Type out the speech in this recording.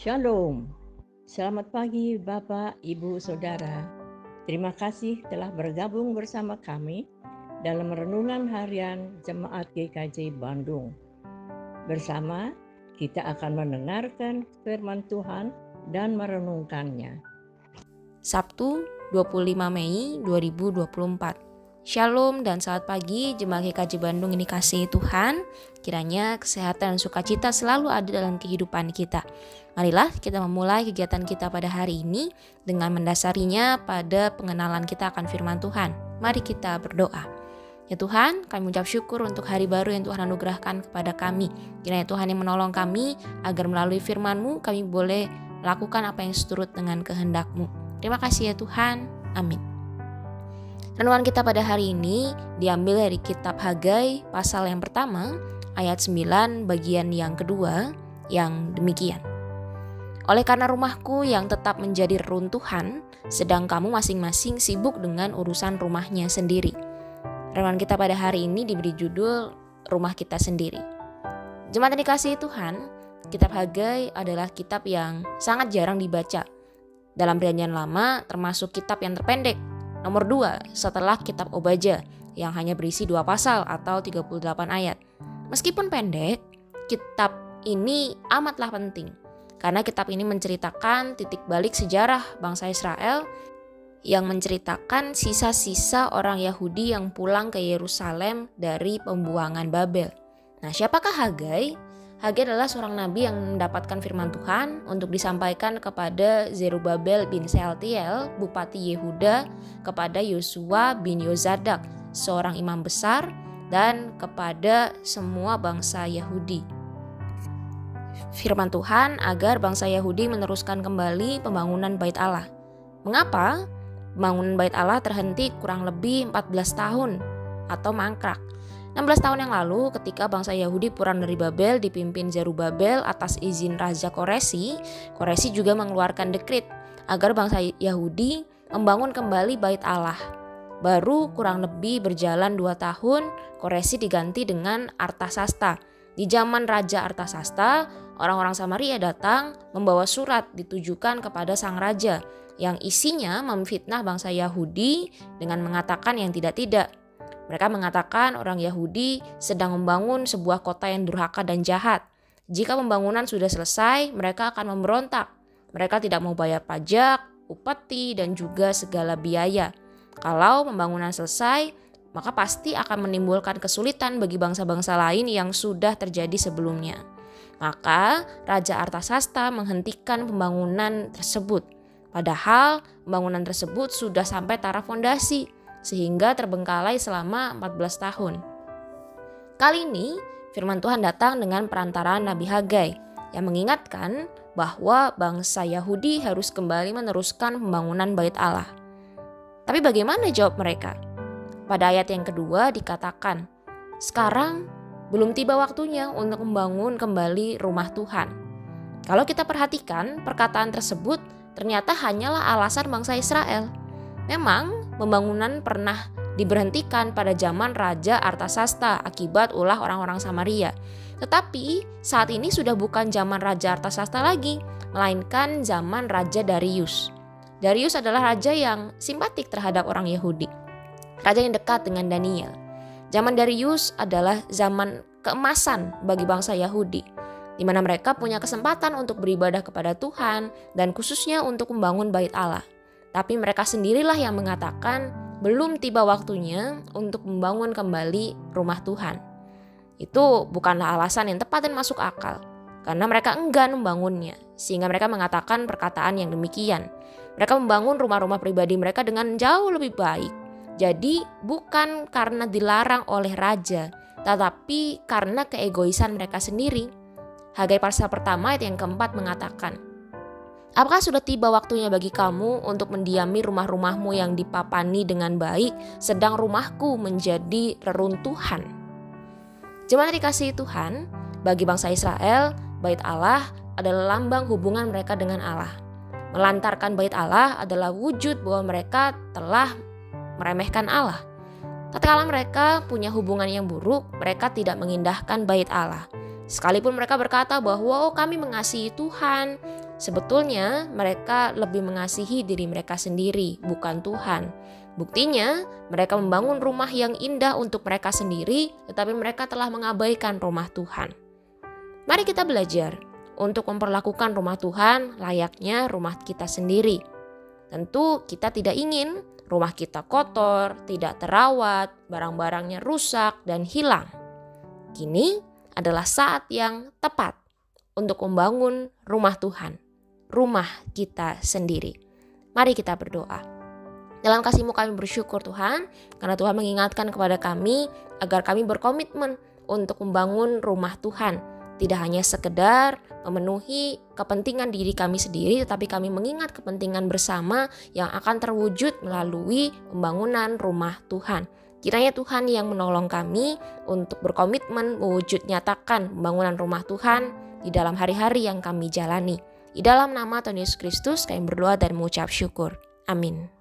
Shalom. Selamat pagi Bapak, Ibu, Saudara. Terima kasih telah bergabung bersama kami dalam renungan harian Jemaat GKJ Bandung. Bersama kita akan mendengarkan firman Tuhan dan merenungkannya. Sabtu 25 Mei 2024. Shalom dan selamat pagi Jemaat GKJ Bandung ini kasih Tuhan. Kiranya kesehatan dan sukacita selalu ada dalam kehidupan kita. Marilah kita memulai kegiatan kita pada hari ini dengan mendasarinya pada pengenalan kita akan firman Tuhan. Mari kita berdoa. Ya Tuhan, kami mengucap syukur untuk hari baru yang Tuhan anugerahkan kepada kami. Kiranya Tuhan yang menolong kami agar melalui firman-Mu kami boleh melakukan apa yang seturut dengan kehendak-Mu. Terima kasih ya Tuhan. Amin. Renungan kita pada hari ini diambil dari kitab Hagai pasal yang pertama ayat 9 bagian yang kedua yang demikian. Oleh karena rumahku yang tetap menjadi reruntuhan, sedang kamu masing-masing sibuk dengan urusan rumahnya sendiri. Renungan kita pada hari ini diberi judul Rumah Kita Sendiri. Jemaat yang dikasihi Tuhan, kitab Hagai adalah kitab yang sangat jarang dibaca. Dalam Perjanjian Lama termasuk kitab yang terpendek, nomor 2 setelah kitab Obadja yang hanya berisi 2 pasal atau 38 ayat. Meskipun pendek, kitab ini amatlah penting karena kitab ini menceritakan titik balik sejarah bangsa Israel yang menceritakan sisa-sisa orang Yahudi yang pulang ke Yerusalem dari pembuangan Babel. Nah, siapakah Hagai? Hagai adalah seorang nabi yang mendapatkan firman Tuhan untuk disampaikan kepada Zerubabel bin Sealtiel, bupati Yehuda, kepada Yosua bin Yozadak, seorang imam besar, dan kepada semua bangsa Yahudi. Firman Tuhan agar bangsa Yahudi meneruskan kembali pembangunan Bait Allah. Mengapa? Pembangunan Bait Allah terhenti kurang lebih 14 tahun atau mangkrak. 16 tahun yang lalu ketika bangsa Yahudi pulang dari Babel dipimpin Zerubabel atas izin Raja Koresi juga mengeluarkan dekret agar bangsa Yahudi membangun kembali Bait Allah. Baru kurang lebih berjalan 2 tahun, Koresi diganti dengan Artasasta. Di zaman Raja Artasasta, orang-orang Samaria datang membawa surat ditujukan kepada sang raja yang isinya memfitnah bangsa Yahudi dengan mengatakan yang tidak-tidak. Mereka mengatakan orang Yahudi sedang membangun sebuah kota yang durhaka dan jahat. Jika pembangunan sudah selesai, mereka akan memberontak. Mereka tidak mau bayar pajak, upeti, dan juga segala biaya. Kalau pembangunan selesai, maka pasti akan menimbulkan kesulitan bagi bangsa-bangsa lain yang sudah terjadi sebelumnya. Maka Raja Artasasta menghentikan pembangunan tersebut. Padahal pembangunan tersebut sudah sampai taraf fondasi, sehingga terbengkalai selama 14 tahun. Kali ini firman Tuhan datang dengan perantaraan Nabi Hagai yang mengingatkan bahwa bangsa Yahudi harus kembali meneruskan pembangunan Bait Allah. Tapi bagaimana jawab mereka? Pada ayat yang kedua dikatakan, sekarang belum tiba waktunya untuk membangun kembali rumah Tuhan. Kalau kita perhatikan, perkataan tersebut ternyata hanyalah alasan bangsa Israel. Memang pembangunan pernah diberhentikan pada zaman Raja Artasasta akibat ulah orang-orang Samaria. Tetapi saat ini sudah bukan zaman Raja Artasasta lagi, melainkan zaman Raja Darius. Darius adalah raja yang simpatik terhadap orang Yahudi. Raja yang dekat dengan Daniel. Zaman Darius adalah zaman keemasan bagi bangsa Yahudi, di mana mereka punya kesempatan untuk beribadah kepada Tuhan dan khususnya untuk membangun Bait Allah. Tapi mereka sendirilah yang mengatakan belum tiba waktunya untuk membangun kembali rumah Tuhan. Itu bukanlah alasan yang tepat dan masuk akal, karena mereka enggan membangunnya, sehingga mereka mengatakan perkataan yang demikian. Mereka membangun rumah-rumah pribadi mereka dengan jauh lebih baik. Jadi bukan karena dilarang oleh raja, tetapi karena keegoisan mereka sendiri. Hagai pasal pertama ayat yang keempat mengatakan, apakah sudah tiba waktunya bagi kamu untuk mendiami rumah-rumahmu yang dipapani dengan baik, sedang rumahku menjadi reruntuhan? Jemaat dikasihi Tuhan, bagi bangsa Israel, Bait Allah adalah lambang hubungan mereka dengan Allah. Melantarkan Bait Allah adalah wujud bahwa mereka telah meremehkan Allah. Tatkala mereka punya hubungan yang buruk, mereka tidak mengindahkan Bait Allah. Sekalipun mereka berkata bahwa kami mengasihi Tuhan, sebetulnya mereka lebih mengasihi diri mereka sendiri, bukan Tuhan. Buktinya, mereka membangun rumah yang indah untuk mereka sendiri, tetapi mereka telah mengabaikan rumah Tuhan. Mari kita belajar untuk memperlakukan rumah Tuhan layaknya rumah kita sendiri. Tentu kita tidak ingin rumah kita kotor, tidak terawat, barang-barangnya rusak dan hilang. Kini adalah saat yang tepat untuk membangun rumah Tuhan, rumah kita sendiri. Mari kita berdoa. Dalam kasih-Mu kami bersyukur Tuhan, karena Tuhan mengingatkan kepada kami agar kami berkomitmen untuk membangun rumah Tuhan. Tidak hanya sekedar memenuhi kepentingan diri kami sendiri, tetapi kami mengingat kepentingan bersama yang akan terwujud melalui pembangunan rumah Tuhan. Kiranya Tuhan yang menolong kami untuk berkomitmen mewujud nyatakan pembangunan rumah Tuhan di dalam hari-hari yang kami jalani. Di dalam nama Tuhan Yesus Kristus kami berdoa dan mengucap syukur. Amin.